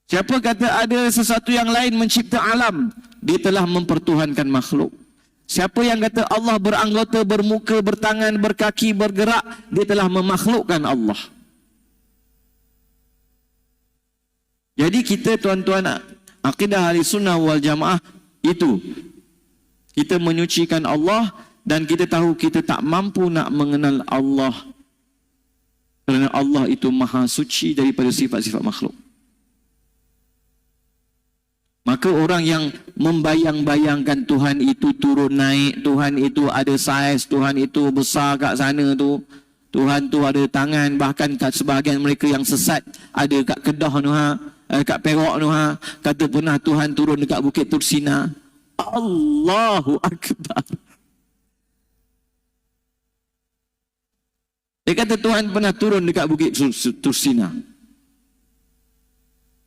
Siapa kata ada sesuatu yang lain mencipta alam, dia telah mempertuhankan makhluk. Siapa yang kata Allah beranggota, bermuka, bertangan, berkaki, bergerak, dia telah memakhlukkan Allah. Jadi kita tuan-tuan, akidah ahli sunnah wal jamaah itu, kita menyucikan Allah dan kita tahu kita tak mampu nak mengenal Allah. Kerana Allah itu maha suci daripada sifat-sifat makhluk. Maka orang yang membayang-bayangkan Tuhan itu turun naik, Tuhan itu ada saiz, Tuhan itu besar kat sana tu, Tuhan tu ada tangan, bahkan kat sebahagian mereka yang sesat ada kat Kedah tu kat Perak tu kata pernah Tuhan turun dekat Bukit Tursina. Allahu Akbar. Dia kata Tuhan pernah turun dekat Bukit Tursina.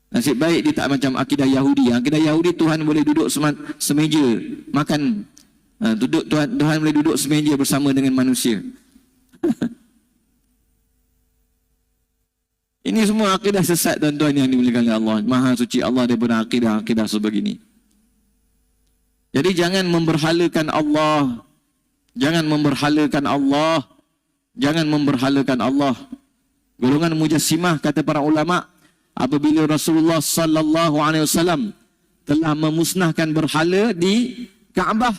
Nasib baik dia tak macam akidah Yahudi. Akidah Yahudi Tuhan boleh duduk semeja makan. Tuhan boleh duduk semeja bersama dengan manusia. Ini semua akidah sesat tuan-tuan yang dimuliakan oleh Allah. Maha suci Allah daripada akidah-akidah sebegini. Jadi jangan memberhalakan Allah. Jangan memberhalakan Allah. Jangan memberhalakan Allah. Golongan mujassimah kata para ulama, apabila Rasulullah sallallahu alaihi wasallam telah memusnahkan berhala di Kaabah,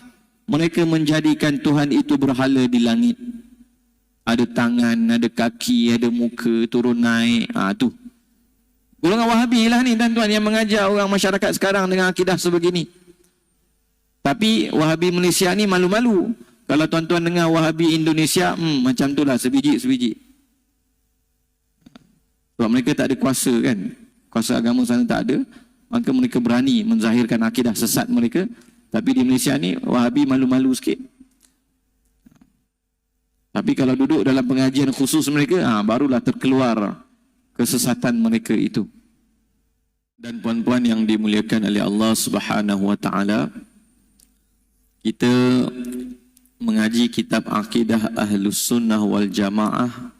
mereka menjadikan Tuhan itu berhala di langit. Ada tangan, ada kaki, ada muka, turun naik. Tu. Golongan Wahabi lah ni tuan-tuan yang mengajar orang masyarakat sekarang dengan akidah sebegini. Tapi Wahabi Malaysia ni malu-malu. Kalau tuan-tuan dengar Wahabi Indonesia, macam tu lah, sebiji-sebiji. Sebab mereka tak ada kuasa kan. Kuasa agama sana tak ada. Maka mereka berani menzahirkan akidah sesat mereka. Tapi di Malaysia ni, Wahabi malu-malu sikit. Tapi kalau duduk dalam pengajian khusus mereka, barulah terkeluar kesesatan mereka itu. Dan puan-puan yang dimuliakan oleh Allah Subhanahu wa taala, kita mengaji kitab Akidah Ahlus Sunnah wal Jamaah,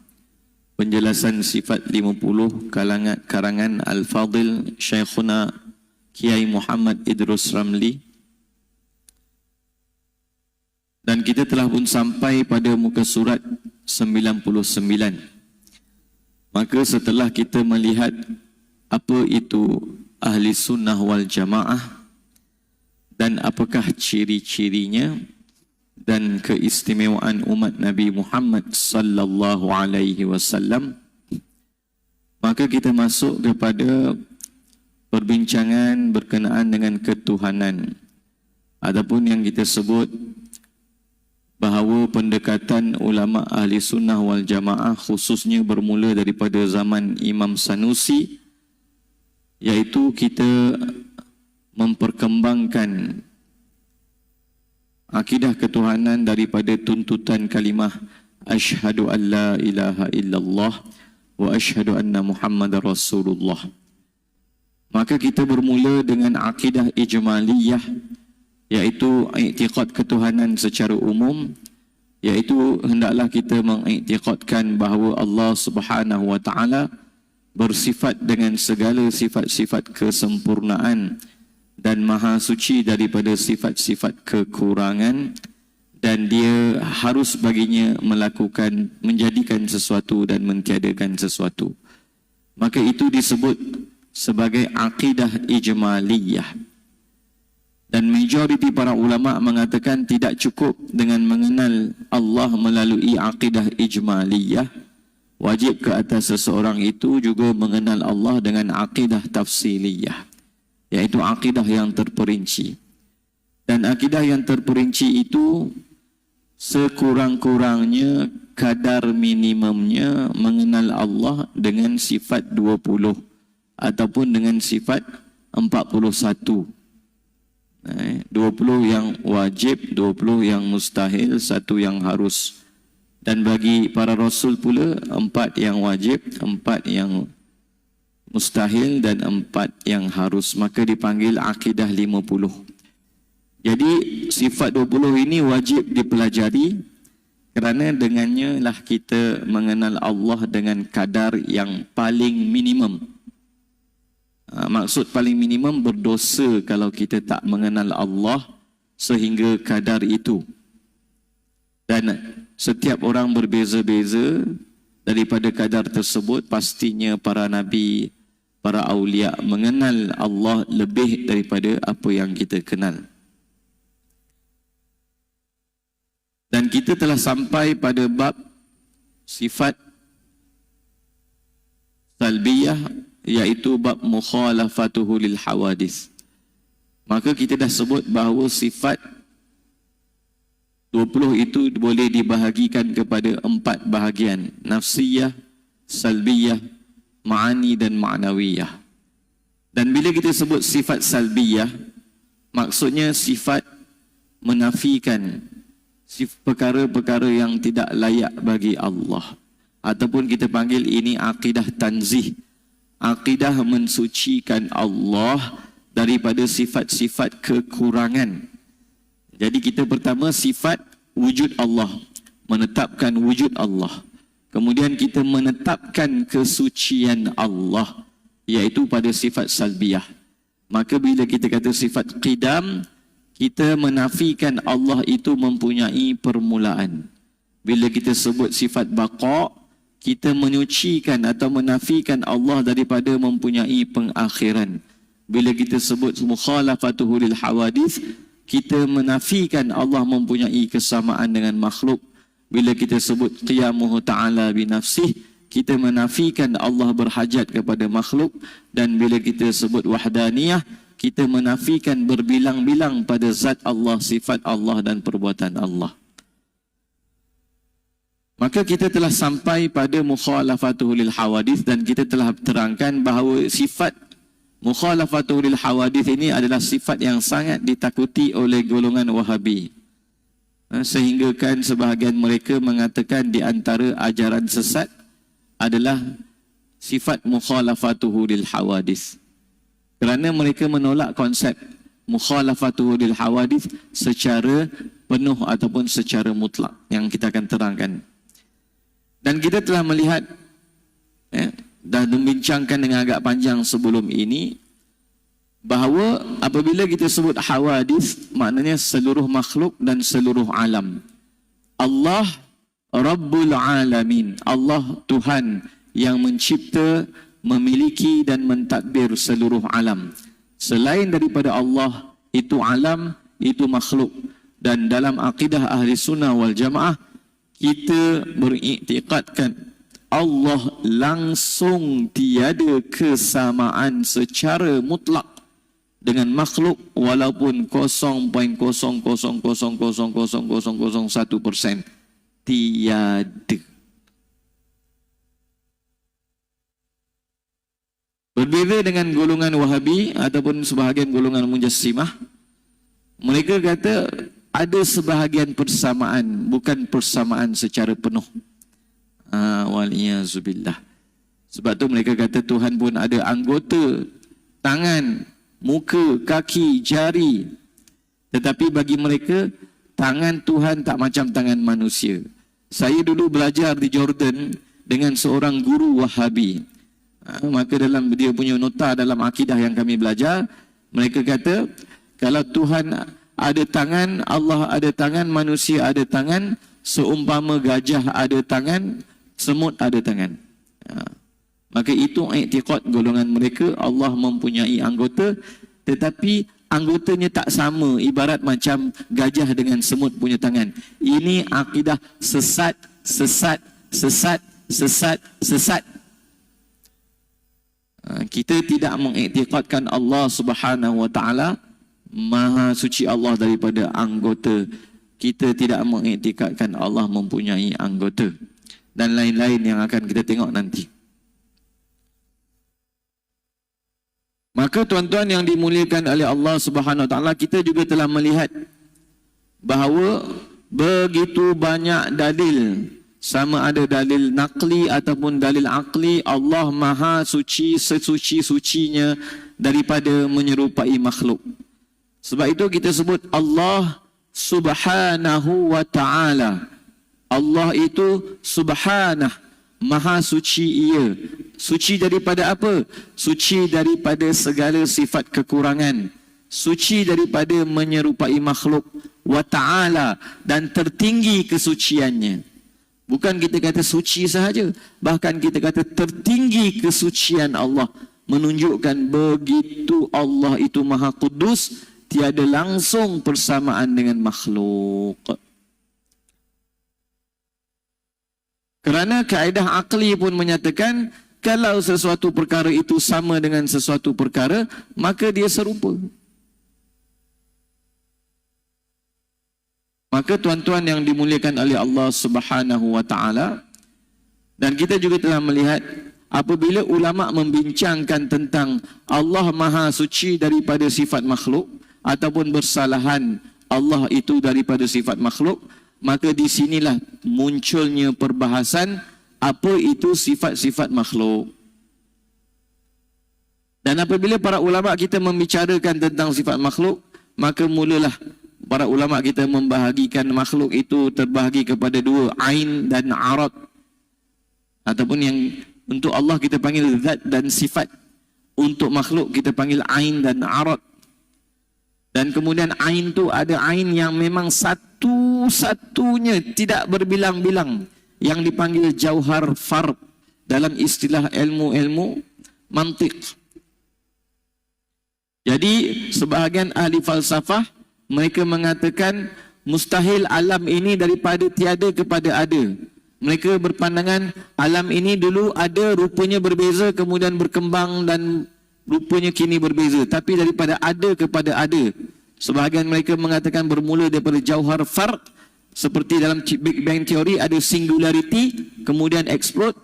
penjelasan sifat 50 karangan Al-Fadil Syekhuna Kiai Muhammad Idrus Ramli. Dan kita telah pun sampai pada muka surat 99. Maka setelah kita melihat apa itu Ahli Sunnah wal Jamaah dan apakah ciri-cirinya dan keistimewaan umat Nabi Muhammad sallallahu alaihi wasallam, maka kita masuk kepada perbincangan berkenaan dengan ketuhanan. Adapun yang kita sebut bahawa pendekatan ulama ahli sunnah wal jamaah khususnya bermula daripada zaman Imam Sanusi, iaitu kita memperkembangkan akidah ketuhanan daripada tuntutan kalimah asyhadu an la ilaha illallah wa asyhadu anna Muhammadar Rasulullah. Maka kita bermula dengan akidah ijmaliyah, iaitu i'tiqad ketuhanan secara umum, iaitu hendaklah kita mengiktikadkan bahawa Allah Subhanahu wa taala bersifat dengan segala sifat-sifat kesempurnaan dan maha suci daripada sifat-sifat kekurangan, dan dia harus baginya melakukan, menjadikan sesuatu dan mentiadakan sesuatu. Maka itu disebut sebagai akidah ijmaliyah. Dan majoriti para ulama mengatakan tidak cukup dengan mengenal Allah melalui akidah ijmaliyah. Wajib ke atas seseorang itu juga mengenal Allah dengan akidah tafsiliyah, iaitu akidah yang terperinci. Dan akidah yang terperinci itu sekurang-kurangnya kadar minimumnya mengenal Allah dengan sifat 20 ataupun dengan sifat 41. 20 yang wajib, 20 yang mustahil, 1 yang harus. Dan bagi para rasul pula 4 yang wajib, 4 yang mustahil dan 4 yang harus. Maka dipanggil akidah 50. Jadi sifat 20 ini wajib dipelajari, kerana dengannya lah kita mengenal Allah dengan kadar yang paling minimum. Maksud paling minimum berdosa kalau kita tak mengenal Allah sehingga kadar itu. Dan setiap orang berbeza-beza daripada kadar tersebut. Pastinya para nabi, para aulia mengenal Allah lebih daripada apa yang kita kenal. Dan kita telah sampai pada bab sifat salbiyah, iaitu bab mukhalafatuhu lil hawadis. Maka kita dah sebut bahawa sifat 20 itu boleh dibahagikan kepada 4 bahagian: nafsiyah, salbiyah, ma'ani dan ma'nawiyah. Dan bila kita sebut sifat salbiyah, maksudnya sifat menafikan perkara-perkara yang tidak layak bagi Allah. Ataupun kita panggil ini akidah tanzih. Akidah mensucikan Allah daripada sifat-sifat kekurangan. Jadi kita pertama sifat wujud Allah, menetapkan wujud Allah. Kemudian kita menetapkan kesucian Allah, iaitu pada sifat salbiyah. Maka bila kita kata sifat qidam, kita menafikan Allah itu mempunyai permulaan. Bila kita sebut sifat baqa, kita menyucikan atau menafikan Allah daripada mempunyai pengakhiran. Bila kita sebut mukhalafatuhu lil hawadith, kita menafikan Allah mempunyai kesamaan dengan makhluk. Bila kita sebut qiyamuhu ta'ala binafsih, kita menafikan Allah berhajat kepada makhluk. Dan bila kita sebut wahdaniyah, kita menafikan berbilang-bilang pada zat Allah, sifat Allah dan perbuatan Allah. Maka kita telah sampai pada mukhalafatuhu lil hawadith, dan kita telah terangkan bahawa sifat mukhalafatuhu lil hawadith ini adalah sifat yang sangat ditakuti oleh golongan Wahabi. Sehingga kan sebahagian mereka mengatakan di antara ajaran sesat adalah sifat mukhalafatuhu lil hawadith. Kerana mereka menolak konsep mukhalafatuhu lil hawadith secara penuh ataupun secara mutlak, yang kita akan terangkan. Dan kita telah melihat, dah membincangkan dengan agak panjang sebelum ini, bahawa apabila kita sebut hawadith, maknanya seluruh makhluk dan seluruh alam. Allah Rabbul Alamin, Allah Tuhan yang mencipta, memiliki dan mentadbir seluruh alam. Selain daripada Allah, itu alam, itu makhluk. Dan dalam akidah ahli sunnah wal jamaah, kita beriktikadkan Allah langsung tiada kesamaan secara mutlak dengan makhluk, walaupun 0.000000001%. Tiada. Berbeza dengan golongan Wahabi ataupun sebahagian golongan Mujassimah, mereka kata ada sebahagian persamaan, bukan persamaan secara penuh. Waliyazubillah. Sebab tu mereka kata Tuhan pun ada anggota, tangan, muka, kaki, jari. Tetapi bagi mereka, tangan Tuhan tak macam tangan manusia. Saya dulu belajar di Jordan dengan seorang guru Wahabi. Maka dalam dia punya nota dalam akidah yang kami belajar, mereka kata kalau Tuhan ada tangan, Allah ada tangan, manusia ada tangan, seumpama gajah ada tangan, semut ada tangan. Maka itu i'tiqad golongan mereka, Allah mempunyai anggota, tetapi anggotanya tak sama, ibarat macam gajah dengan semut punya tangan. Ini akidah sesat, sesat, sesat, sesat, sesat. Kita tidak mengiktikadkan Allah Subhanahu wa taala Maha suci Allah daripada anggota. Kita tidak mengiktikadkan Allah mempunyai anggota, dan lain-lain yang akan kita tengok nanti. Maka tuan-tuan yang dimuliakan oleh Allah Subhanahu wa taala, kita juga telah melihat bahawa begitu banyak dalil, sama ada dalil naqli ataupun dalil aqli, Allah Maha suci sesuci-sucinya daripada menyerupai makhluk. Sebab itu kita sebut Allah Subhanahu wa ta'ala. Allah itu subhanah, maha suci ia. Suci daripada apa? Suci daripada segala sifat kekurangan. Suci daripada menyerupai makhluk. Wa ta'ala, dan tertinggi kesuciannya. Bukan kita kata suci sahaja, bahkan kita kata tertinggi kesucian Allah, menunjukkan begitu Allah itu Maha Kudus, tiada langsung persamaan dengan makhluk. Kerana kaedah akli pun menyatakan, kalau sesuatu perkara itu sama dengan sesuatu perkara, maka dia serupa. Maka tuan-tuan yang dimuliakan oleh Allah Subhanahu wa taala, dan kita juga telah melihat apabila ulama membincangkan tentang Allah Maha Suci daripada sifat makhluk ataupun bersalahan Allah itu daripada sifat makhluk, maka di sinilah munculnya perbahasan apa itu sifat-sifat makhluk. Dan apabila para ulama kita membicarakan tentang sifat makhluk, maka mulalah para ulama kita membahagikan makhluk itu terbahagi kepada dua, ain dan arad. Ataupun yang untuk Allah kita panggil zat dan sifat. Untuk makhluk kita panggil ain dan arad. Dan kemudian ain tu ada ain yang memang satu-satunya, tidak berbilang-bilang, yang dipanggil jauhar fard dalam istilah ilmu-ilmu mantiq. Jadi sebahagian ahli falsafah mereka mengatakan mustahil alam ini daripada tiada kepada ada. Mereka berpandangan alam ini dulu ada, rupanya berbeza, kemudian berkembang dan rupanya kini berbeza. Tapi daripada ada kepada ada. Sebahagian mereka mengatakan bermula daripada jauhar fard, seperti dalam Big Bang Theory ada singularity, kemudian explode,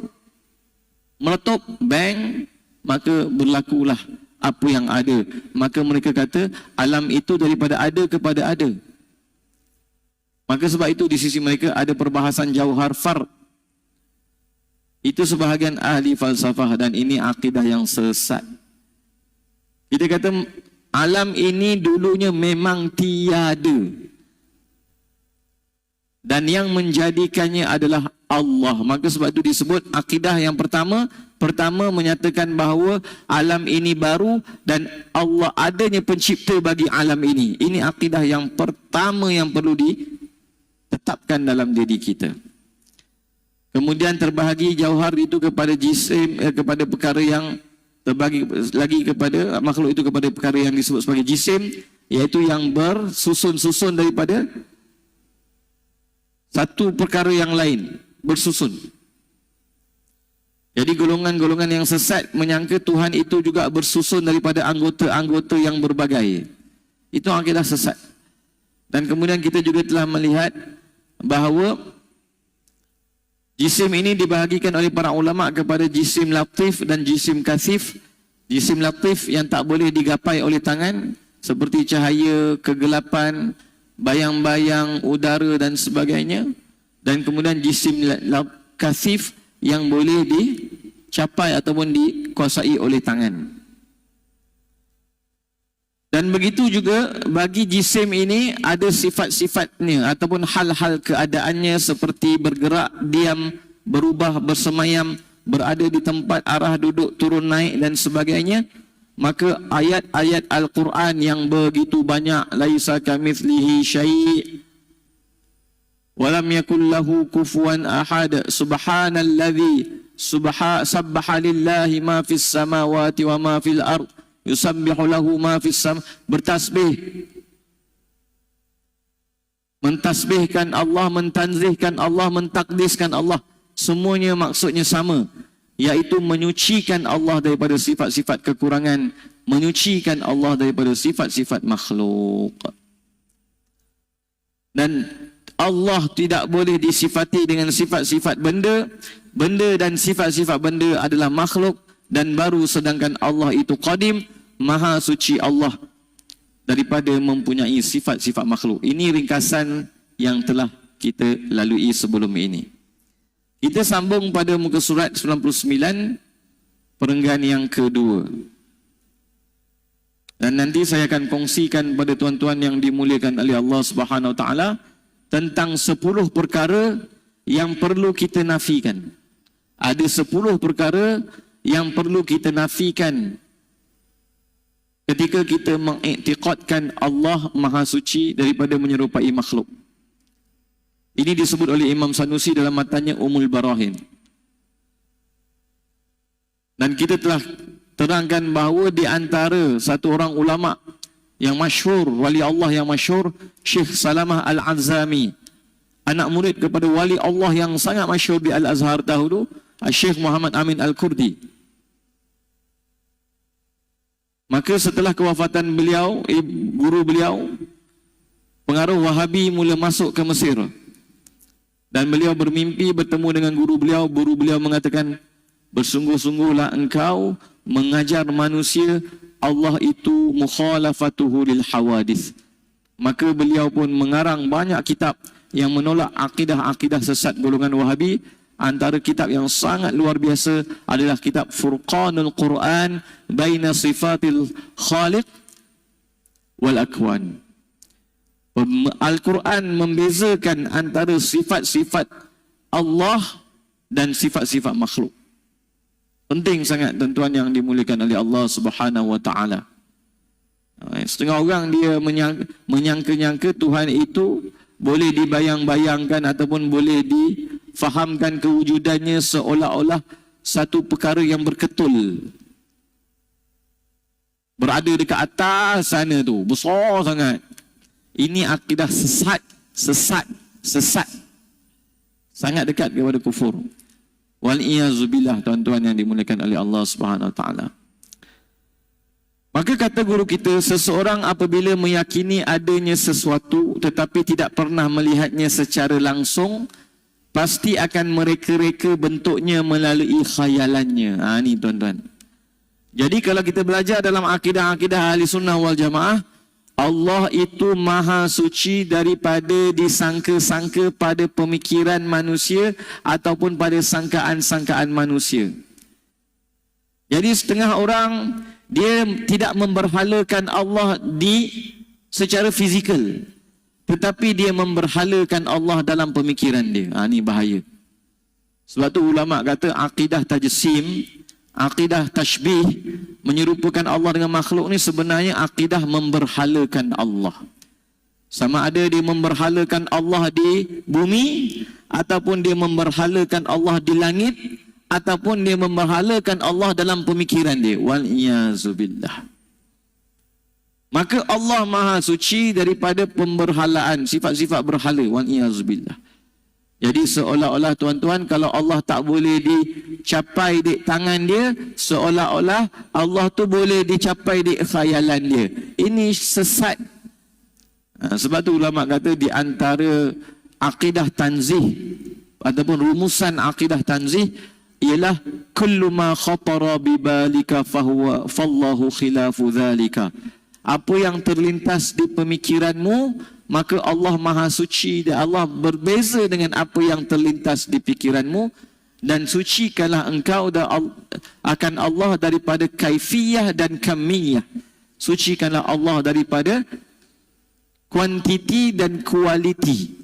meletup, bang, maka berlakulah apa yang ada. Maka mereka kata alam itu daripada ada kepada ada. Maka sebab itu di sisi mereka ada perbahasan jauhar fard. Itu sebahagian ahli falsafah, dan ini akidah yang sesat. Kita kata alam ini dulunya memang tiada, dan yang menjadikannya adalah Allah. Maka sebab itu disebut akidah yang pertama menyatakan bahawa alam ini baru dan Allah adanya pencipta bagi alam ini. Ini akidah yang pertama yang perlu ditetapkan dalam diri kita. Kemudian terbahagi jauhar itu kepada jisim, kepada perkara yang terbagi lagi kepada makhluk itu kepada perkara yang disebut sebagai jisim, iaitu yang bersusun-susun daripada satu perkara yang lain, bersusun. Jadi golongan-golongan yang sesat menyangka Tuhan itu juga bersusun daripada anggota-anggota yang berbagai. Itu akidah sesat. Dan kemudian kita juga telah melihat bahawa jisim ini dibahagikan oleh para ulama kepada jisim latif dan jisim kasif. Jisim latif yang tak boleh digapai oleh tangan, seperti cahaya, kegelapan, bayang-bayang, udara dan sebagainya. Dan kemudian jisim kasif yang boleh dicapai ataupun dikuasai oleh tangan. Dan begitu juga bagi jisim ini ada sifat-sifatnya ataupun hal-hal keadaannya, seperti bergerak, diam, berubah, bersemayam, berada di tempat, arah duduk, turun naik dan sebagainya. Maka ayat-ayat Al-Quran yang begitu banyak, laisa kamitslihi syai' walam yakul lahu kufuwan ahad, subhanalladzi sabbaha lillahi ma fis samawati wa ma fil ard, yusabbihu lahu ma fis sam, bertasbih, mentasbihkan Allah, mentanzihkan Allah, mentakdiskan Allah, semuanya maksudnya sama, iaitu menyucikan Allah daripada sifat-sifat kekurangan, menyucikan Allah daripada sifat-sifat makhluk. Dan Allah tidak boleh disifati dengan sifat-sifat benda. Benda dan sifat-sifat benda adalah makhluk dan baru, sedangkan Allah itu qadim, maha suci Allah daripada mempunyai sifat-sifat makhluk. Ini ringkasan yang telah kita lalui sebelum ini. Kita sambung pada muka surat 99, perenggan yang kedua. Dan nanti saya akan kongsikan pada tuan-tuan yang dimuliakan oleh Allah Subhanahu Wa Taala tentang 10 perkara yang perlu kita nafikan. Ada 10 perkara yang perlu kita nafikan ketika kita mengiktiqadkan Allah Maha Suci daripada menyerupai makhluk. Ini disebut oleh Imam Sanusi dalam matanya Ummul Barahin. Dan kita telah terangkan bahawa di antara satu orang ulama yang masyhur, wali Allah yang masyhur, Syekh Salamah Al-Azami, anak murid kepada wali Allah yang sangat masyhur di Al-Azhar dahulu, Syekh Muhammad Amin Al-Kurdi. Maka setelah kewafatan beliau, guru beliau, pengaruh Wahabi mula masuk ke Mesir. Dan beliau bermimpi bertemu dengan guru beliau mengatakan, bersungguh-sungguhlah engkau mengajar manusia Allah itu mukhalafatuhu lil hawadith. Maka beliau pun mengarang banyak kitab yang menolak akidah-akidah sesat golongan Wahabi. Antara kitab yang sangat luar biasa adalah kitab Furqanul Quran Baina Sifatil Khaliq wal Akwan. Al-Quran membezakan antara sifat-sifat Allah dan sifat-sifat makhluk. Penting sangat tuan-tuan yang dimuliakan oleh Allah Subhanahu wa taala. Setengah orang dia menyangka-nyangka Tuhan itu boleh dibayang-bayangkan ataupun boleh difahamkan kewujudannya seolah-olah satu perkara yang berketul. Berada dekat atas sana tu, besar sangat. Ini akidah sesat. Sangat dekat kepada kufur. Wal-iyazubillah, tuan-tuan yang dimuliakan oleh Allah Subhanahu wa taala. Maka kata guru kita, seseorang apabila meyakini adanya sesuatu tetapi tidak pernah melihatnya secara langsung, pasti akan mereka-reka bentuknya melalui khayalannya. Ini tuan-tuan. Jadi kalau kita belajar dalam akidah-akidah ahli sunnah wal jamaah, Allah itu maha suci daripada disangka-sangka pada pemikiran manusia ataupun pada sangkaan-sangkaan manusia. Jadi setengah orang dia tidak memberhalakan Allah secara fizikal, tetapi dia memberhalakan Allah dalam pemikiran dia. Ini bahaya. Sebab tu ulama kata akidah tajsim, akidah tashbih, menyerupakan Allah dengan makhluk ni sebenarnya akidah memberhalakan Allah. Sama ada dia memberhalakan Allah di bumi, ataupun dia memberhalakan Allah di langit, ataupun dia memberhalakan Allah dalam pemikiran dia. Wal-iyazubillah. Maka Allah maha suci daripada pemberhalaan, sifat-sifat berhala. Wal-iyazubillah. Jadi seolah-olah tuan-tuan, kalau Allah tak boleh dicapai di tangan dia, seolah-olah Allah tu boleh dicapai di khayalan dia. Ini sesat. Sebab tu ulama kata di antara akidah tanzih ataupun rumusan akidah tanzih ialah kullu ma khatara bi balika fahuwa fallahu khilafu dzalika. Apa yang terlintas di pemikiranmu, maka Allah maha suci dan Allah berbeza dengan apa yang terlintas di pikiranmu, dan sucikanlah engkau akan Allah daripada kaifiyah dan kamiyah. Sucikanlah Allah daripada kuantiti dan kualiti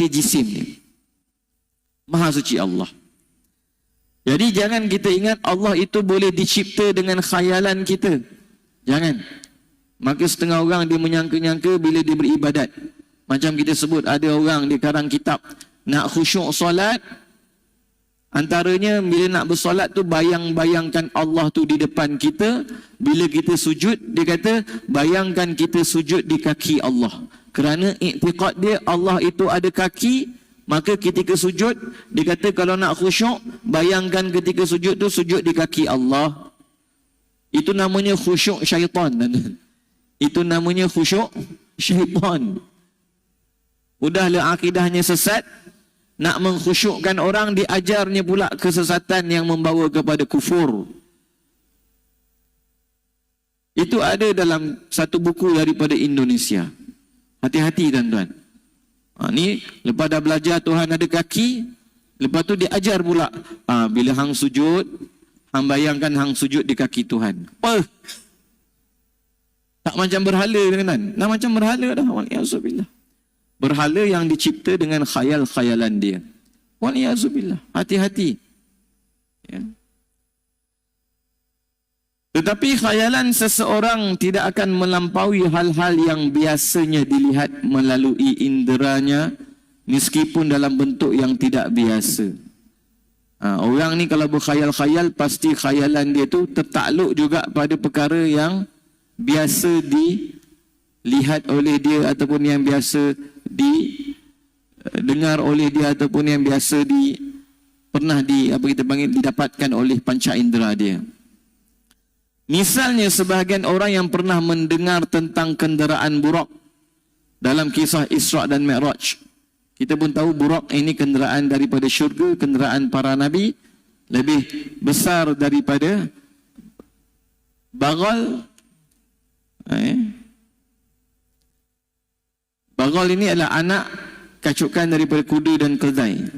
jisim ni. Maha suci Allah. Jadi jangan kita ingat Allah itu boleh dicipta dengan khayalan kita. Jangan. Maka setengah orang dia menyangka-nyangka bila dia beribadat. Macam kita sebut ada orang di karang kitab, nak khusyuk solat, antaranya bila nak bersolat tu bayangkan Allah tu di depan kita. Bila kita sujud, dia kata bayangkan kita sujud di kaki Allah. Kerana iktiqad dia Allah itu ada kaki, maka ketika sujud, dia kata kalau nak khusyuk, bayangkan ketika sujud tu sujud di kaki Allah. Itu namanya khusyuk syaitan. Itu namanya khusyuk syaitan. Udahlah akidahnya sesat, nak mengkhusyukkan orang, diajarnya pula kesesatan yang membawa kepada kufur. Itu ada dalam satu buku daripada Indonesia. Hati-hati tuan-tuan. Ni lepas dah belajar Tuhan ada kaki, lepas tu diajar pula. Bila hang sujud, hang bayangkan hang sujud di kaki Tuhan. Tak macam berhala kan? Nak macam berhala dah. Waliyazubillah. Berhala yang dicipta dengan khayal-khayalan dia. Waliyazubillah. Hati-hati. Ya. Tetapi khayalan seseorang tidak akan melampaui hal-hal yang biasanya dilihat melalui inderanya, meskipun dalam bentuk yang tidak biasa. Orang ni kalau berkhayal-khayal, pasti khayalan dia tu tertakluk juga pada perkara yang biasa dilihat oleh dia, ataupun yang biasa didengar oleh dia, ataupun yang biasa didapatkan oleh panca indera dia. Misalnya sebahagian orang yang pernah mendengar tentang kenderaan Buraq dalam kisah Isra' dan Mi'raj. Kita pun tahu Buraq ini kenderaan daripada syurga, kenderaan para nabi, lebih besar daripada bagal. Bagal ini adalah anak kacukan daripada kuda dan keldai.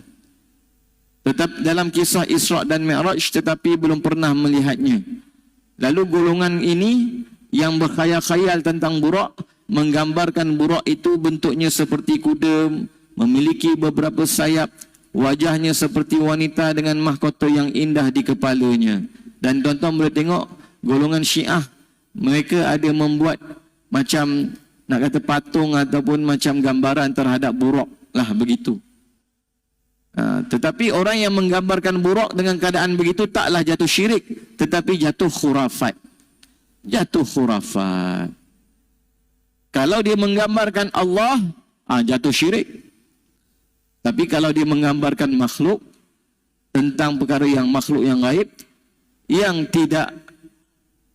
Tetap dalam kisah Isra' dan Mi'raj, tetapi belum pernah melihatnya. Lalu golongan ini yang berkhayal-khayal tentang Buraq, menggambarkan Buraq itu bentuknya seperti kuda, memiliki beberapa sayap, wajahnya seperti wanita dengan mahkota yang indah di kepalanya. Dan tuan-tuan boleh tengok golongan Syiah, mereka ada membuat macam nak kata patung ataupun macam gambaran terhadap Buraq lah, begitu. Tetapi orang yang menggambarkan Buraq dengan keadaan begitu taklah jatuh syirik, tetapi jatuh khurafat. Jatuh khurafat. Kalau dia menggambarkan Allah, jatuh syirik. Tapi kalau dia menggambarkan makhluk, tentang perkara yang makhluk yang gaib, yang tidak,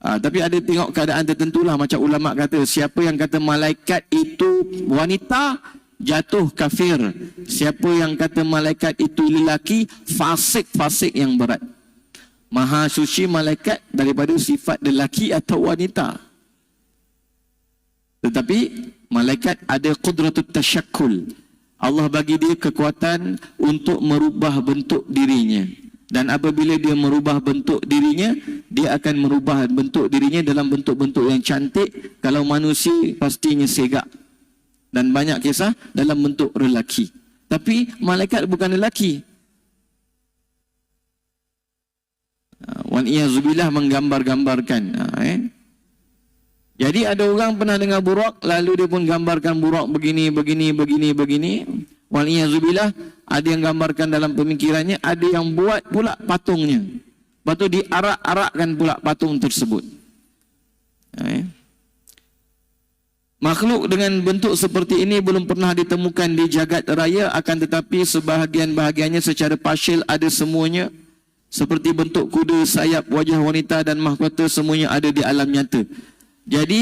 tapi ada tengok keadaan tertentulah, macam ulama kata, siapa yang kata malaikat itu wanita, jatuh kafir. Siapa yang kata malaikat itu lelaki, fasik yang berat. Maha suci malaikat daripada sifat lelaki atau wanita. Tetapi malaikat ada qudratut tasyakkul. Allah bagi dia kekuatan untuk merubah bentuk dirinya. Dan apabila dia merubah bentuk dirinya, dia akan merubah bentuk dirinya dalam bentuk-bentuk yang cantik. Kalau manusia pastinya segak. Dan banyak kisah dalam bentuk lelaki. Tapi malaikat bukan lelaki. Wal-iyazubillah menggambar-gambarkan. Jadi ada orang pernah dengar Buraq, lalu dia pun gambarkan Buraq begini. Wal-iyazubillah, ada yang gambarkan dalam pemikirannya, ada yang buat pula patungnya. Lepas tu diarak-arakkan pula patung tersebut. Makhluk dengan bentuk seperti ini belum pernah ditemukan di jagat raya, akan tetapi sebahagian-bahagiannya secara parsial ada semuanya. Seperti bentuk kuda, sayap, wajah wanita dan mahkota, semuanya ada di alam nyata. Jadi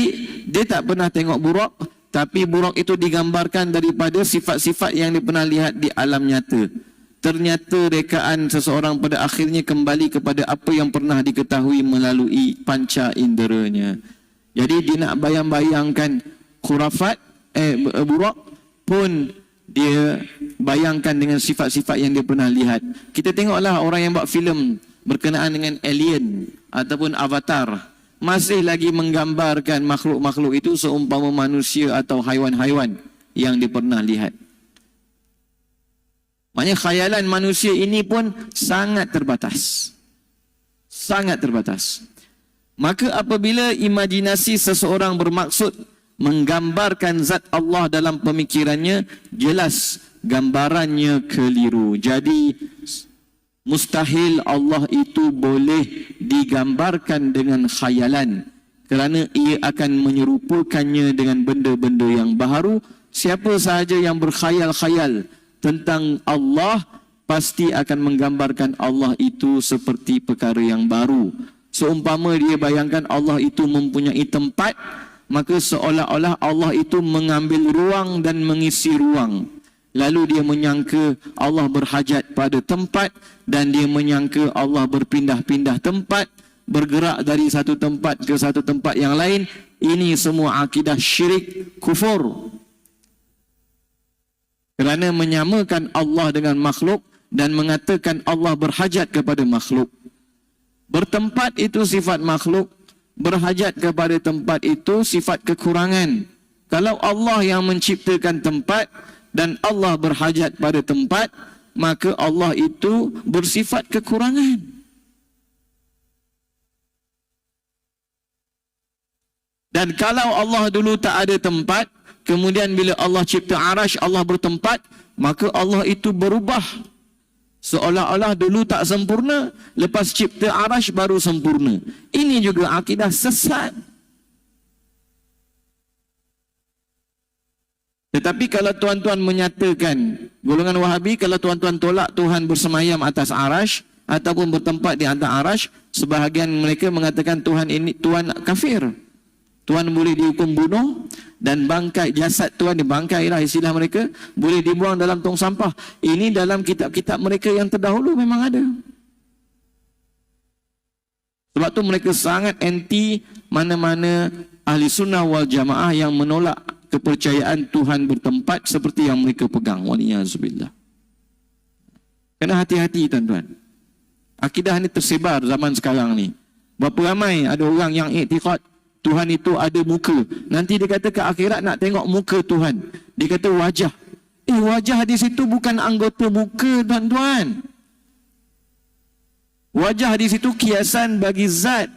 dia tak pernah tengok Buraq, tapi Buraq itu digambarkan daripada sifat-sifat yang dia pernah lihat di alam nyata. Ternyata rekaan seseorang pada akhirnya kembali kepada apa yang pernah diketahui melalui panca inderanya. Jadi dia nak bayang-bayangkan khurafat, Buraq pun dia bayangkan dengan sifat-sifat yang dia pernah lihat. Kita tengoklah orang yang buat filem berkenaan dengan alien ataupun avatar, masih lagi menggambarkan makhluk-makhluk itu seumpama manusia atau haiwan-haiwan yang dia pernah lihat. Maknanya khayalan manusia ini pun sangat terbatas. Sangat terbatas. Maka apabila imajinasi seseorang bermaksud menggambarkan zat Allah dalam pemikirannya, jelas gambarannya keliru. Jadi mustahil Allah itu boleh digambarkan dengan khayalan, kerana ia akan menyerupakannya dengan benda-benda yang baharu. Siapa sahaja yang berkhayal-khayal tentang Allah, pasti akan menggambarkan Allah itu seperti perkara yang baru. Seumpama dia bayangkan Allah itu mempunyai tempat, maka seolah-olah Allah itu mengambil ruang dan mengisi ruang. Lalu dia menyangka Allah berhajat pada tempat, dan dia menyangka Allah berpindah-pindah tempat, bergerak dari satu tempat ke satu tempat yang lain. Ini semua akidah syirik, kufur. Kerana menyamakan Allah dengan makhluk dan mengatakan Allah berhajat kepada makhluk. Bertempat itu sifat makhluk, berhajat kepada tempat itu sifat kekurangan. Kalau Allah yang menciptakan tempat dan Allah berhajat pada tempat, maka Allah itu bersifat kekurangan. Dan kalau Allah dulu tak ada tempat, kemudian bila Allah cipta arash, Allah bertempat, maka Allah itu berubah. Seolah-olah dulu tak sempurna, lepas cipta arash baru sempurna. Ini juga akidah sesat. Tetapi kalau tuan-tuan menyatakan, golongan Wahabi, kalau tuan-tuan tolak Tuhan bersemayam atas arash, ataupun bertempat di atas arash, sebahagian mereka mengatakan Tuhan ini Tuhan kafir. Tuhan boleh dihukum bunuh dan bangkai jasad Tuhan dibangkai lah istilah mereka, boleh dibuang dalam tong sampah. Ini dalam kitab-kitab mereka yang terdahulu memang ada. Sebab tu mereka sangat anti mana-mana ahli sunnah wal jamaah yang menolak kepercayaan Tuhan bertempat seperti yang mereka pegang. Waliyazubillah. Kena hati-hati tuan-tuan. Akidah ni tersebar zaman sekarang ni. Berapa ramai ada orang yang iktikad Tuhan itu ada muka. Nanti dia kata ke akhirat nak tengok muka Tuhan. Dia kata wajah. Wajah di situ bukan anggota muka tuan-tuan. Wajah di situ kiasan bagi zat.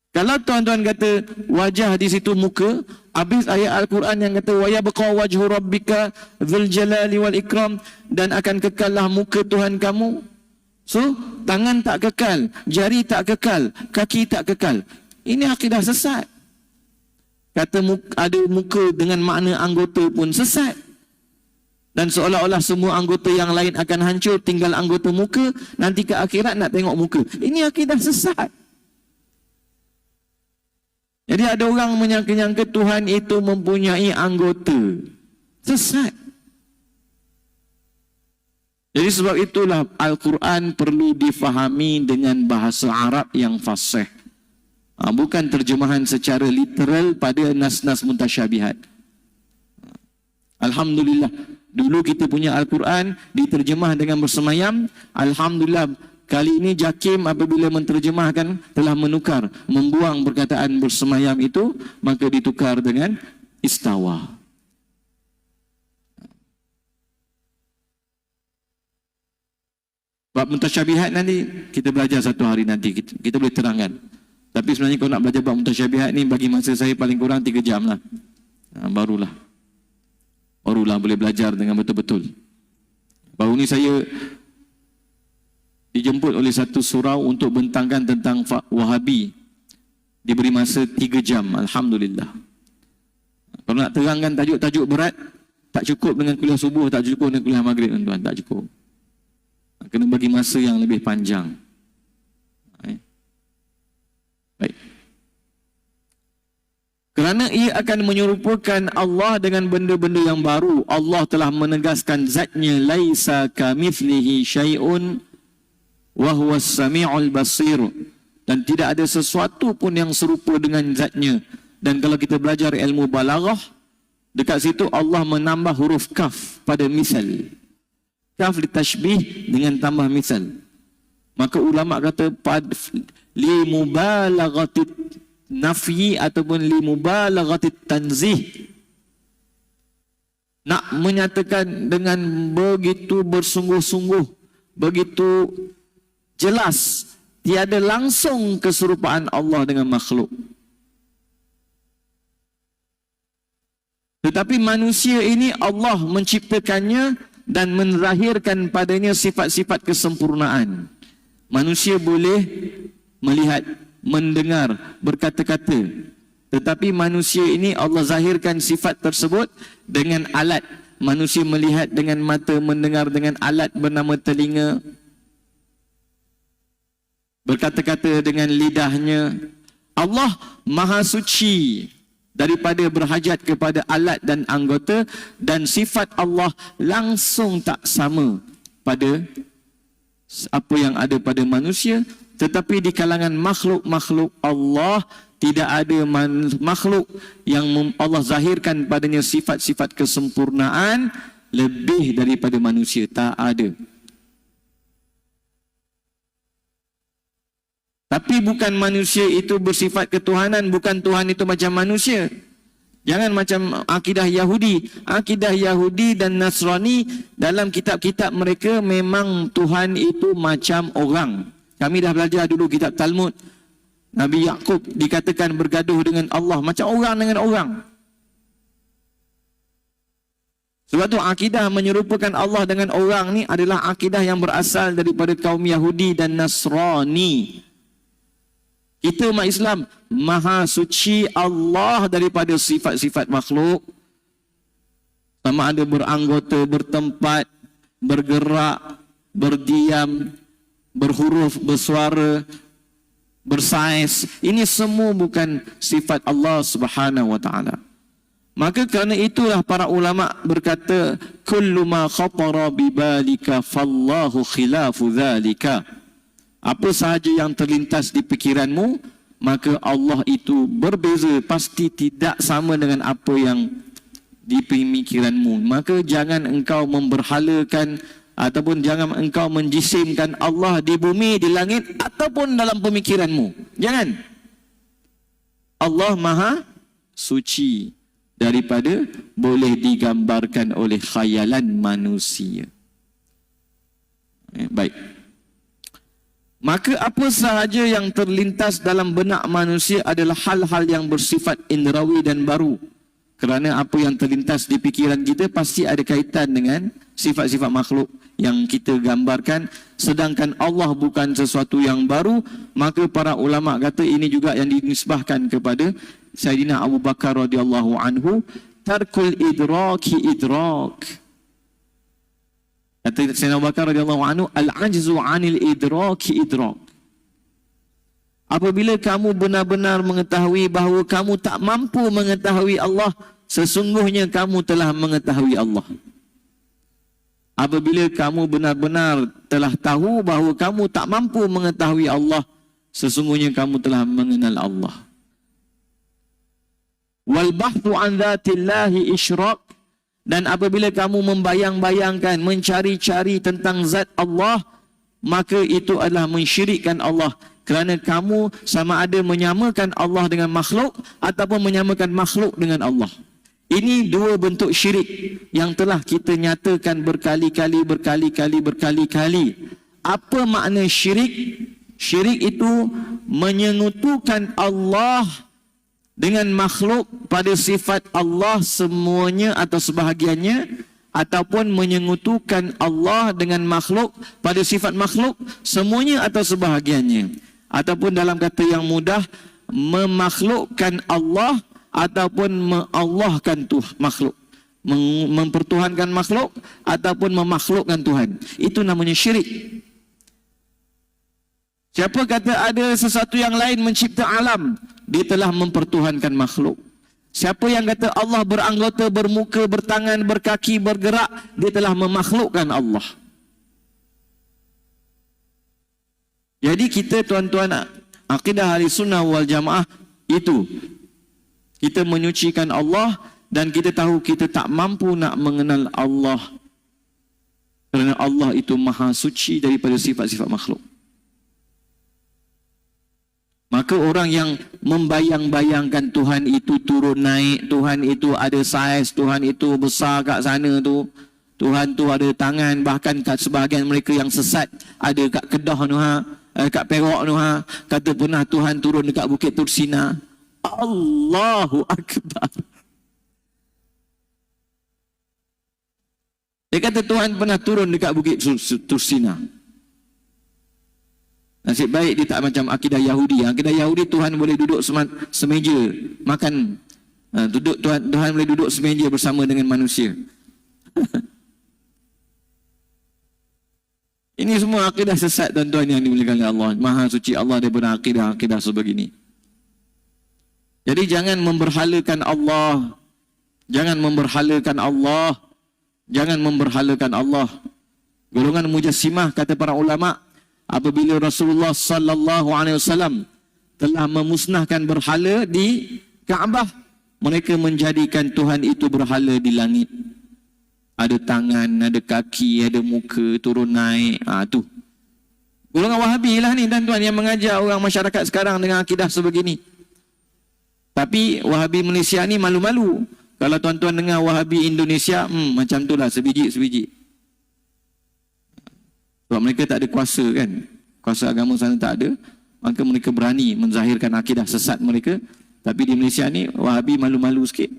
Kalau tuan-tuan kata wajah di situ muka, habis ayat Al-Quran yang kata wa yabqa wajhu rabbika dzul jalali wal ikram, dan akan kekallah muka Tuhan kamu. So, tangan tak kekal, jari tak kekal, kaki tak kekal. Ini akidah sesat. Kata ada muka dengan makna anggota pun sesat. Dan seolah-olah semua anggota yang lain akan hancur, tinggal anggota muka, nanti ke akhirat nak tengok muka. Ini akidah sesat. Jadi ada orang menyangka-nyangka Tuhan itu mempunyai anggota. Sesat. Jadi sebab itulah Al-Quran perlu difahami dengan bahasa Arab yang fasih. Bukan terjemahan secara literal pada nas-nas mutasyabihat. Alhamdulillah, dulu kita punya Al-Quran diterjemah dengan bersemayam. Alhamdulillah, kali ini Jakim apabila menterjemahkan telah menukar, membuang perkataan bersemayam itu, maka ditukar dengan istawa. Bab mutasyabihat nanti kita belajar satu hari nanti, kita boleh terangkan. Tapi sebenarnya kalau nak belajar bab mutasyabihat ni bagi masa saya paling kurang 3 jam lah. Barulah boleh belajar dengan betul-betul. Baru ni saya dijemput oleh satu surau untuk bentangkan tentang Wahabi. Diberi masa 3 jam, Alhamdulillah. Kalau nak terangkan tajuk-tajuk berat, tak cukup dengan kuliah subuh, tak cukup dengan kuliah maghrib tuan-tuan, tak cukup. Kena bagi masa yang lebih panjang. Baik. Kerana ia akan menyerupakan Allah dengan benda-benda yang baru, Allah telah menegaskan zatnya laisa kamitslihi syai'un wa huwas sami'ul basir, dan tidak ada sesuatu pun yang serupa dengan zatnya. Dan kalau kita belajar ilmu balaghah, dekat situ Allah menambah huruf kaf pada misal. Kaf ditashbih dengan tambah misal. Maka ulama kata li mubalaghati nafyi ataupun li mubalaghati tanzih, nak menyatakan dengan begitu bersungguh-sungguh, begitu jelas, tiada langsung keserupaan Allah dengan makhluk. Tetapi manusia ini Allah menciptakannya dan menzahirkan padanya sifat-sifat kesempurnaan. Manusia boleh melihat, mendengar, berkata-kata. Tetapi manusia ini Allah zahirkan sifat tersebut dengan alat. Manusia melihat dengan mata, mendengar dengan alat bernama telinga, berkata-kata dengan lidahnya. Allah Maha Suci daripada berhajat kepada alat dan anggota, dan sifat Allah langsung tak sama pada apa yang ada pada manusia. Tetapi di kalangan makhluk-makhluk Allah, tidak ada makhluk yang Allah zahirkan padanya sifat-sifat kesempurnaan lebih daripada manusia. Tak ada. Tapi bukan manusia itu bersifat ketuhanan, bukan Tuhan itu macam manusia. Jangan macam akidah Yahudi. Akidah Yahudi dan Nasrani, dalam kitab-kitab mereka memang Tuhan itu macam orang. Kami dah belajar dulu kitab Talmud. Nabi Yaqub dikatakan bergaduh dengan Allah macam orang dengan orang. Sebab tu akidah menyerupakan Allah dengan orang ni adalah akidah yang berasal daripada kaum Yahudi dan Nasrani. Kita umat Islam, maha suci Allah daripada sifat-sifat makhluk. Sama ada beranggota, bertempat, bergerak, berdiam, berhuruf, bersuara, bersaiz. Ini semua bukan sifat Allah Subhanahu wa taala. Maka kerana itulah para ulama berkata, kullu ma khatara bi balika fallahu khilafu dzalika. Apa sahaja yang terlintas di fikiranmu, maka Allah itu berbeza, pasti tidak sama dengan apa yang di pemikiranmu. Maka jangan engkau memberhalakan ataupun jangan engkau menjisimkan Allah di bumi, di langit ataupun dalam pemikiranmu. Jangan. Allah Maha Suci daripada boleh digambarkan oleh khayalan manusia. Baik. Maka apa sahaja yang terlintas dalam benak manusia adalah hal-hal yang bersifat indrawi dan baru. Kerana apa yang terlintas di fikiran kita pasti ada kaitan dengan sifat-sifat makhluk yang kita gambarkan. Sedangkan Allah bukan sesuatu yang baru, maka para ulama kata ini juga yang dinisbahkan kepada Sayyidina Abu Bakar radhiyallahu anhu, tarkul idraki idrak. Kata Sayyidina Abu Bakar radhiyallahu anhu, al-ajzu 'anil idraki idrak. Apabila kamu benar-benar mengetahui bahawa kamu tak mampu mengetahui Allah, sesungguhnya kamu telah mengetahui Allah. Apabila kamu benar-benar telah tahu bahawa kamu tak mampu mengetahui Allah, sesungguhnya kamu telah mengenal Allah. Wal bahthu an dzatillahi isyraq. Dan apabila kamu membayang-bayangkan, mencari-cari tentang zat Allah, maka itu adalah mensyirikkan Allah. Kerana kamu sama ada menyamakan Allah dengan makhluk ataupun menyamakan makhluk dengan Allah. Ini dua bentuk syirik yang telah kita nyatakan berkali-kali. Apa makna syirik? Syirik itu menyengutukan Allah dengan makhluk pada sifat Allah semuanya atau sebahagiannya, ataupun menyengutukan Allah dengan makhluk pada sifat makhluk semuanya atau sebahagiannya, ataupun dalam kata yang mudah, memakhlukkan Allah ataupun mengallahkan makhluk, mempertuhankan makhluk ataupun memakhlukkan Tuhan. Itu namanya syirik. Siapa kata ada sesuatu yang lain mencipta alam, dia telah mempertuhankan makhluk. Siapa yang kata Allah beranggota, bermuka, bertangan, berkaki, bergerak, dia telah memakhlukkan Allah. Jadi kita tuan-tuan, akidah ahli sunnah wal jamaah itu, kita menyucikan Allah dan kita tahu kita tak mampu nak mengenal Allah. Kerana Allah itu maha suci daripada sifat-sifat makhluk. Maka orang yang membayang-bayangkan Tuhan itu turun naik, Tuhan itu ada saiz, Tuhan itu besar kat sana tu, Tuhan tu ada tangan, bahkan kat sebahagian mereka yang sesat ada kat Kedah tu kat Perak tu kata pernah Tuhan turun dekat Bukit Tursina. Allahu Akbar. Dia kata Tuhan pernah turun dekat Bukit Tursina. Nasib baik dia tak macam akidah Yahudi. Akidah Yahudi Tuhan boleh duduk semeja makan. Tuhan boleh duduk semeja bersama dengan manusia. Ini semua akidah sesat tuan-tuan yang dimuliakan oleh Allah. Maha suci Allah daripada akidah-akidah sebegini. Jadi jangan memberhalakan Allah. Jangan memberhalakan Allah. Jangan memberhalakan Allah. Golongan Mujassimah kata para ulama, apabila Rasulullah sallallahu alaihi wasallam telah memusnahkan berhala di Kaabah, mereka menjadikan Tuhan itu berhala di langit. Ada tangan, ada kaki, ada muka, turun naik. Tu. Golongan Wahabi lah ni tuan-tuan yang mengajar orang masyarakat sekarang dengan akidah sebegini. Tapi Wahabi Malaysia ni malu-malu. Kalau tuan-tuan dengar Wahabi Indonesia, macam tu lah, sebiji-sebiji. Sebab mereka tak ada kuasa kan. Kuasa agama sana tak ada. maka mereka berani menzahirkan akidah sesat mereka. Tapi di Malaysia ni Wahabi malu-malu sikit.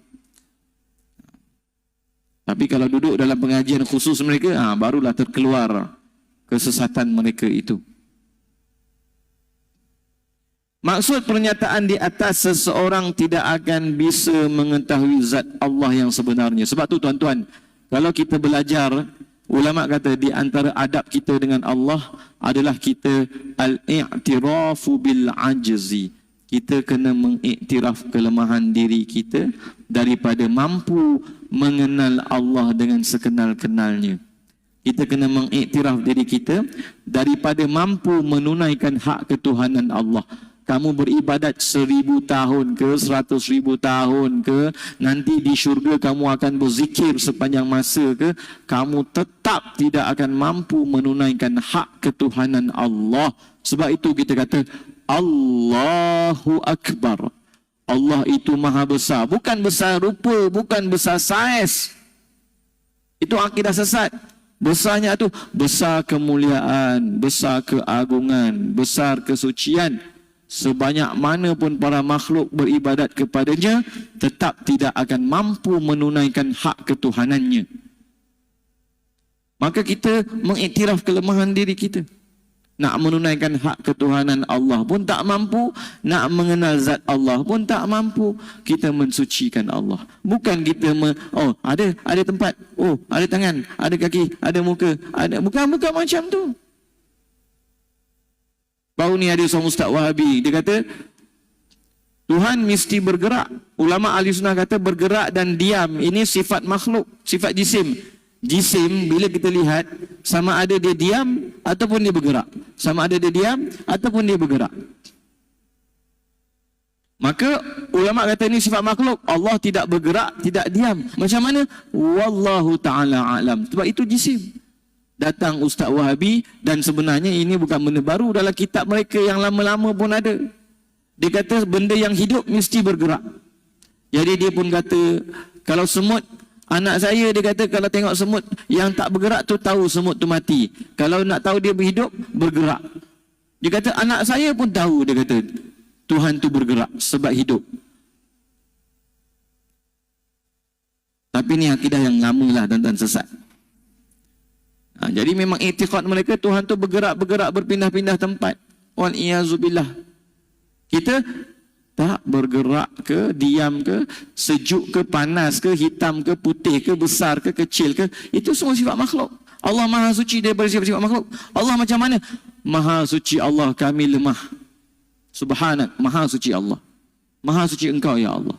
Tapi kalau duduk dalam pengajian khusus mereka, barulah terkeluar kesesatan mereka itu. Maksud pernyataan di atas, seseorang tidak akan bisa mengetahui zat Allah yang sebenarnya. Sebab tu tuan-tuan, kalau kita belajar, ulama kata di antara adab kita dengan Allah adalah kita al-i'tirafu bil ajzi. Kita kena mengiktiraf kelemahan diri kita daripada mampu mengenal Allah dengan sekenal-kenalnya. Kita kena mengiktiraf diri kita daripada mampu menunaikan hak ketuhanan Allah. Kamu beribadat 1000 tahun ke, 100,000 tahun ke, nanti di syurga kamu akan berzikir sepanjang masa ke, kamu tetap tidak akan mampu menunaikan hak ketuhanan Allah. Sebab itu kita kata Allahu Akbar. Allah itu maha besar. Bukan besar rupa, bukan besar saiz. Itu akidah sesat. Besarnya itu besar kemuliaan, besar keagungan, besar kesucian. Sebanyak mana pun para makhluk beribadat kepadanya, tetap tidak akan mampu menunaikan hak ketuhanannya. Maka kita mengiktiraf kelemahan diri kita. Nak menunaikan hak ketuhanan Allah pun tak mampu, nak mengenal zat Allah pun tak mampu. Kita mensucikan Allah. Bukan kita ada tempat, ada tangan, ada kaki, ada muka, bukan macam tu. Baru ni ada seorang ustaz Wahabi, dia kata Tuhan mesti bergerak. Ulama ahli sunnah kata bergerak dan diam ini sifat makhluk, sifat jisim. Jisim bila kita lihat, sama ada dia diam ataupun dia bergerak. Sama ada dia diam ataupun dia bergerak. Maka ulama kata ini sifat makhluk. Allah tidak bergerak, tidak diam. Macam mana? Wallahu ta'ala alam. Sebab itu jisim. Datang Ustaz Wahabi, dan sebenarnya ini bukan benda baru, dalam kitab mereka yang lama-lama pun ada. Dia kata benda yang hidup mesti bergerak. Jadi dia pun kata, kalau semut, anak saya dia kata kalau tengok semut yang tak bergerak tu tahu semut tu mati. Kalau nak tahu dia berhidup, bergerak. Dia kata anak saya pun tahu, dia kata Tuhan tu bergerak sebab hidup. Tapi ni akidah yang lama lah tuan-tuan, sesat. Jadi memang i'tiqad mereka Tuhan tu bergerak berpindah-pindah tempat. Wal-iyazubillah. Kita tak bergerak ke, diam ke, sejuk ke, panas ke, hitam ke, putih ke, besar ke, kecil ke, itu semua sifat makhluk. Allah maha suci daripada sifat-sifat makhluk. Allah macam mana? Maha suci Allah, kami lemah. Subhanak, maha suci Allah. Maha suci engkau ya Allah.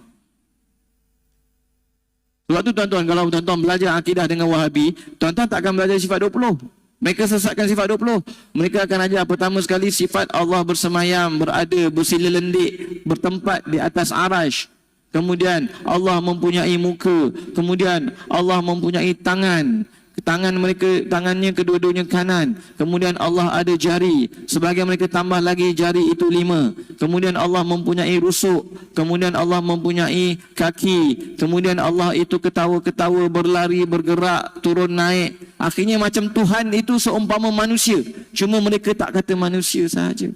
Sebab tu tuan-tuan, kalau tuan-tuan belajar akidah dengan Wahabi, tuan-tuan tak akan belajar sifat 20. Mereka sesatkan sifat 20. Mereka akan ajar pertama sekali sifat Allah bersemayam, berada, bersila lendik, bertempat di atas arash. Kemudian Allah mempunyai muka. Kemudian Allah mempunyai tangan. Tangan mereka, tangannya kedua-duanya kanan. Kemudian Allah ada jari. Sebahagian mereka tambah lagi jari itu 5. Kemudian Allah mempunyai rusuk. Kemudian Allah mempunyai kaki. Kemudian Allah itu ketawa-ketawa, berlari, bergerak, turun naik. Akhirnya macam Tuhan itu seumpama manusia. Cuma mereka tak kata manusia sahaja.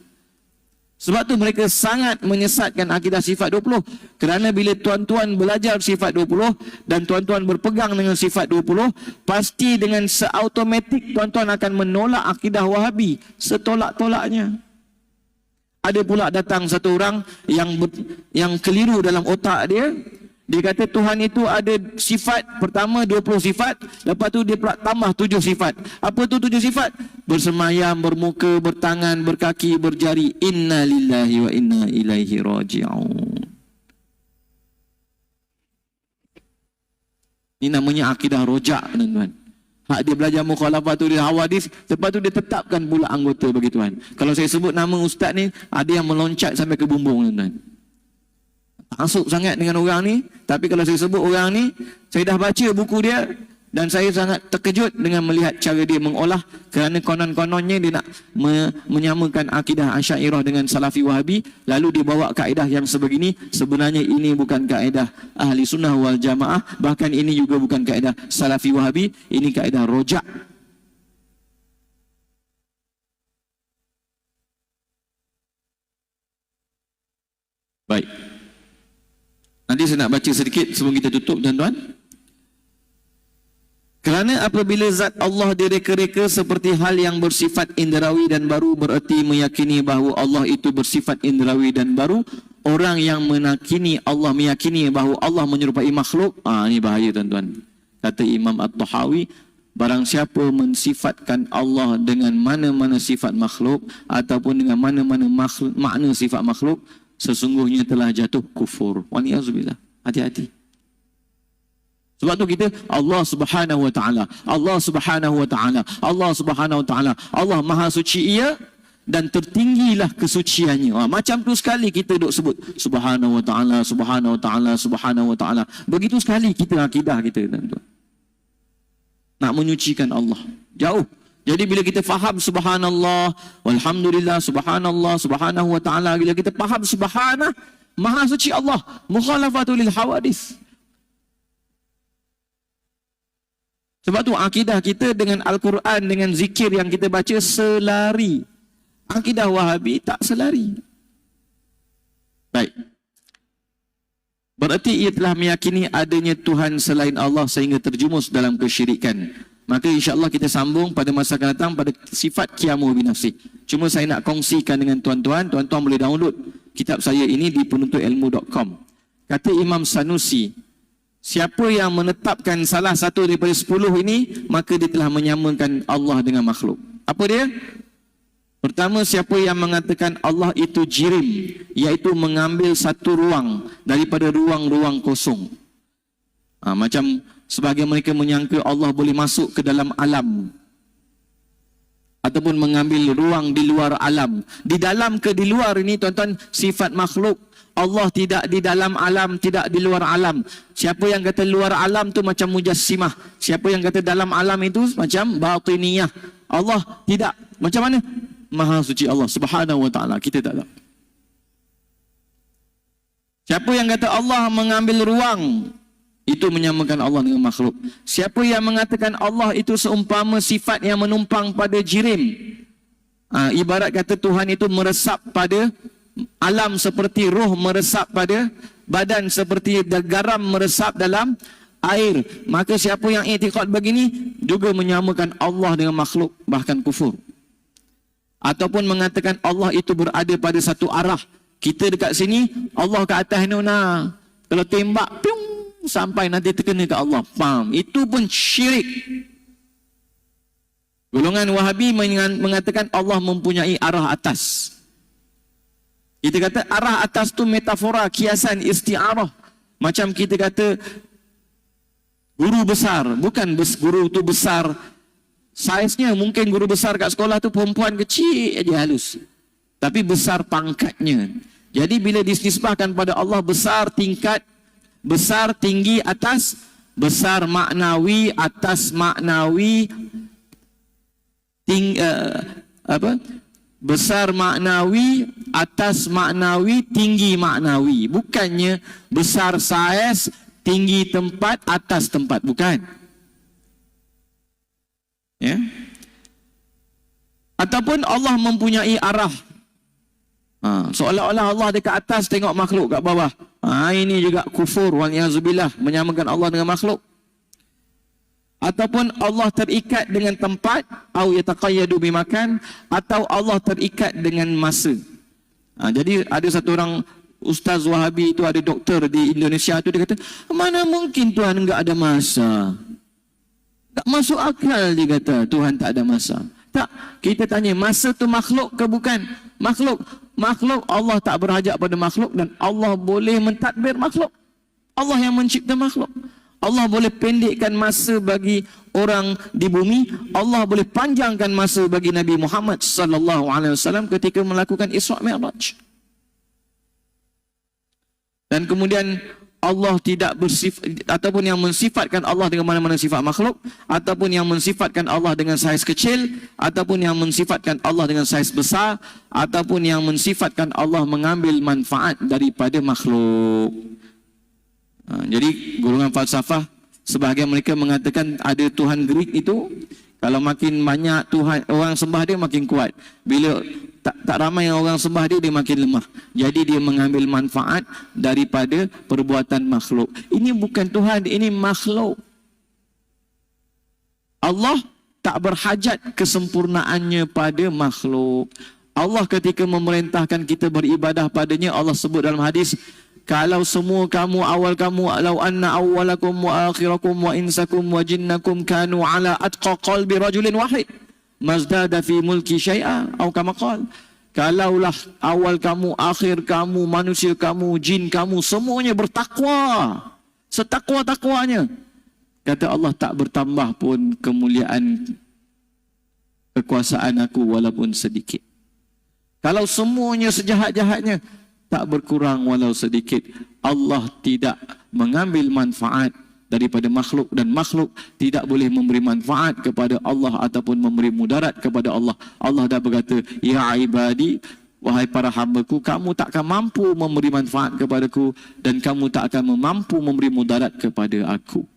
Sebab tu mereka sangat menyesatkan akidah sifat 20. Kerana bila tuan-tuan belajar sifat 20 dan tuan-tuan berpegang dengan sifat 20, pasti dengan seautomatik tuan-tuan akan menolak akidah Wahabi setolak-tolaknya. Ada pula datang satu orang yang keliru dalam otak dia. Dia kata Tuhan itu ada sifat, pertama 20 sifat, lepas tu dia pula tambah 7 sifat. Apa tu 7 sifat? Bersemayam, bermuka, bertangan, berkaki, berjari. Inna lillahi wa inna ilaihi raji'un. Ini namanya akidah rojak, tuan-tuan. Hak dia belajar mukhalafatul hawadis, lepas tu dia tetapkan pula anggota bagi Tuhan. Kalau saya sebut nama ustaz ni, ada yang meloncat sampai ke bumbung, tuan-tuan. Masuk sangat dengan orang ni. Tapi kalau saya sebut orang ni, saya dah baca buku dia dan saya sangat terkejut dengan melihat cara dia mengolah. Kerana konon-kononnya dia nak menyamakan akidah Asy'ariyah dengan Salafi Wahabi, lalu dia bawa kaedah yang sebegini. Sebenarnya ini bukan kaedah Ahli Sunnah wal Jamaah, bahkan ini juga bukan kaedah Salafi Wahabi, ini kaedah rojak. Baik. Nanti saya nak baca sedikit sebelum kita tutup, tuan-tuan. Kerana apabila zat Allah direka-reka seperti hal yang bersifat indrawi dan baru, bererti meyakini bahawa Allah itu bersifat indrawi dan baru. Orang yang meyakini bahawa Allah menyerupai makhluk, ini bahaya, tuan-tuan. Kata Imam At-Tahawi, barang siapa mensifatkan Allah dengan mana-mana sifat makhluk ataupun dengan mana-mana makna sifat makhluk, sesungguhnya telah jatuh kufur. Waliyazubillah. Hati-hati. Sebab tu kita Allah Subhanahu wa taala, Allah Subhanahu wa taala, Allah Subhanahu wa taala. Allah Maha Suci ia dan tertinggilah kesuciannya. Macam tu sekali kita duk sebut Subhanahu wa taala, Subhanahu wa taala, Subhanahu wa taala. Begitu sekali kita akidah kita, tuan-tuan. Nak menyucikan Allah. Jauh. Jadi bila kita faham subhanallah, walhamdulillah, subhanallah, subhanahu wa ta'ala, bila kita faham subhanah, Maha Suci Allah, mukhalafatul lil hawadis. Sebab tu akidah kita dengan Al-Quran, dengan zikir yang kita baca selari. Akidah Wahabi tak selari. Baik. Berarti ia telah meyakini adanya Tuhan selain Allah sehingga terjumus dalam kesyirikan. Maka insya-Allah kita sambung pada masa akan datang pada sifat qiyamu binafsi. Cuma saya nak kongsikan dengan tuan-tuan, tuan-tuan boleh download kitab saya ini di penutupilmu.com. Kata Imam Sanusi, siapa yang menetapkan salah satu daripada 10 ini, maka dia telah menyamakan Allah dengan makhluk. Apa dia? Pertama, siapa yang mengatakan Allah itu jirim, iaitu mengambil satu ruang daripada ruang-ruang kosong. Macam sebahagian mereka menyangka Allah boleh masuk ke dalam alam ataupun mengambil ruang di luar alam. Di dalam ke di luar ini, tuan-tuan, sifat makhluk. Allah tidak di dalam alam, tidak di luar alam. Siapa yang kata luar alam tu macam mujassimah. Siapa yang kata dalam alam itu macam batiniyah. Allah tidak. Macam mana? Maha Suci Allah Subhanahu wa ta'ala. Kita tak tahu. Siapa yang kata Allah mengambil ruang, itu menyamakan Allah dengan makhluk. Siapa yang mengatakan Allah itu seumpama sifat yang menumpang pada jirim, ibarat kata Tuhan itu meresap pada alam seperti roh meresap pada badan, seperti garam meresap dalam air. Maka siapa yang i'tiqad begini juga menyamakan Allah dengan makhluk, bahkan kufur. Ataupun mengatakan Allah itu berada pada satu arah. Kita dekat sini, Allah ke atas ni, kalau tembak piung, sampai nanti terkena ke Allah. Faham? Itu pun syirik. Golongan Wahabi mengatakan Allah mempunyai arah atas. Kita kata arah atas tu metafora, kiasan, isti'arah. Macam kita kata guru besar. Bukan guru tu besar saiznya. Mungkin guru besar kat sekolah tu perempuan kecil aja halus, tapi besar pangkatnya. Jadi bila dinisbahkan pada Allah besar tingkat, besar tinggi atas, besar maknawi atas maknawi, besar maknawi atas maknawi, tinggi maknawi. Bukannya besar saiz, tinggi tempat, atas tempat. Bukan. Ya. Ataupun Allah mempunyai arah. Seolah-olah Allah dekat atas tengok makhluk kat bawah. Ini juga kufur, waliyazubillah, menyamakan Allah dengan makhluk. Ataupun Allah terikat dengan tempat, au yataqayyadu bimakan, atau Allah terikat dengan masa. Jadi ada satu orang ustaz Wahabi itu, ada doktor di Indonesia tu, dia kata, mana mungkin Tuhan enggak ada masa? Tak masuk akal, dia kata Tuhan tak ada masa. Tak, kita tanya, masa tu makhluk ke bukan? Makhluk. Makhluk, Allah tak berhajat pada makhluk, dan Allah boleh mentadbir makhluk. Allah yang mencipta makhluk. Allah boleh pendekkan masa bagi orang di bumi. Allah boleh panjangkan masa bagi Nabi Muhammad sallallahu alaihi wasallam ketika melakukan Isra' Mi'raj. Dan kemudian Allah tidak bersifat, ataupun yang mensifatkan Allah dengan mana-mana sifat makhluk, ataupun yang mensifatkan Allah dengan saiz kecil, ataupun yang mensifatkan Allah dengan saiz besar, ataupun yang mensifatkan Allah mengambil manfaat daripada makhluk. Jadi golongan falsafah, sebahagian mereka mengatakan ada Tuhan Greek itu, kalau makin banyak Tuhan orang sembah dia makin kuat. Bila tak ramai orang sembah dia, dia makin lemah. Jadi dia mengambil manfaat daripada perbuatan makhluk. Ini bukan Tuhan, ini makhluk. Allah tak berhajat kesempurnaannya pada makhluk. Allah ketika memerintahkan kita beribadah padanya, Allah sebut dalam hadis, kalau semua kamu, awal kamu, law anna awwalakum wa akhirakum wa insakum wa jinnakum kanu ala atqa qalbi rajulin wahid mazdada fi mulki syai'a atau kama qala. Kalaulah awal kamu, akhir kamu, manusia kamu, jin kamu, semuanya bertakwa, setakwa-takwanya, kata Allah, tak bertambah pun kemuliaan kekuasaan aku walaupun sedikit. Kalau semuanya sejahat-jahatnya, tak berkurang walau sedikit. Allah tidak mengambil manfaat daripada makhluk, dan makhluk tidak boleh memberi manfaat kepada Allah ataupun memberi mudarat kepada Allah. Allah dah berkata, ya ibadi, wahai para hamba-Ku, kamu tak akan mampu memberi manfaat kepadaku dan kamu tak akan mampu memberi mudarat kepada aku.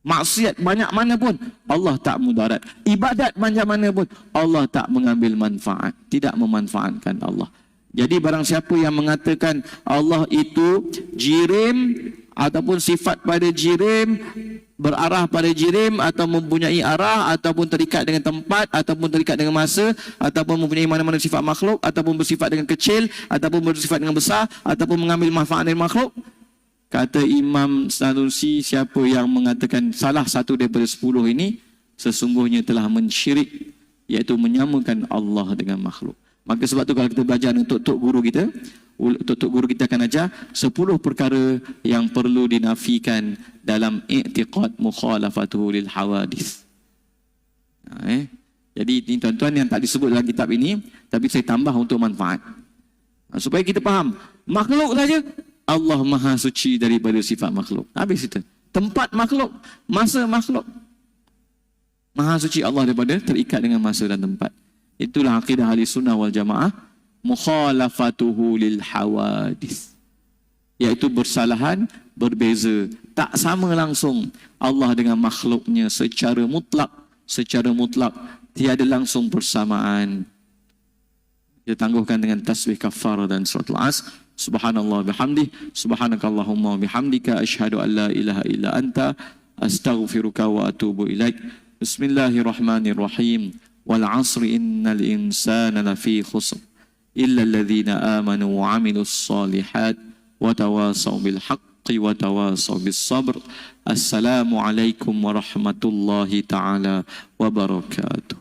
Maksiat banyak mana pun Allah tak mudarat. Ibadat banyak mana pun Allah tak mengambil manfaat, tidak memanfaatkan Allah. Jadi barang siapa yang mengatakan Allah itu jirim ataupun sifat pada jirim, berarah pada jirim, atau mempunyai arah, ataupun terikat dengan tempat, ataupun terikat dengan masa, ataupun mempunyai mana-mana sifat makhluk, ataupun bersifat dengan kecil, ataupun bersifat dengan besar, ataupun mengambil manfaat dari makhluk, kata Imam Sanusi, siapa yang mengatakan salah satu daripada 10 ini, sesungguhnya telah mensyirik, iaitu menyamakan Allah dengan makhluk. Maka sebab tu kalau kita belajar untuk tok guru kita akan ajar 10 perkara yang perlu dinafikan dalam i'tiqad mukhalafatuhu lil hawadis. Jadi ini tuan-tuan yang tak disebut dalam kitab ini, tapi saya tambah untuk manfaat. Supaya kita faham, makhluk saja Allah Maha Suci daripada sifat makhluk. Habis itu. Tempat makhluk, masa makhluk. Maha Suci Allah daripada terikat dengan masa dan tempat. Itulah akidah ahli sunnah wal jamaah, mukhalafatuhu lil hawadis, iaitu bersalahan, berbeza, tak sama langsung Allah dengan makhluknya secara mutlak, tiada langsung persamaan. Kita tangguhkan dengan tasbih kafarah dan surat al-As. Subhanallah bihamdih, subhanakallahumma bihamdika, asyhadu an la ilaha illa anta, astaghfiruka wa atubu ilaik. Bismillahirrahmanirrahim. Wal 'asri innal insana lafi khusr illa alladhina amanu wa 'amilus shalihat wa tawasaw bil haqqi wa tawasaw bis sabr. Assalamu alaikum warahmatullahi taala wabarakatuh.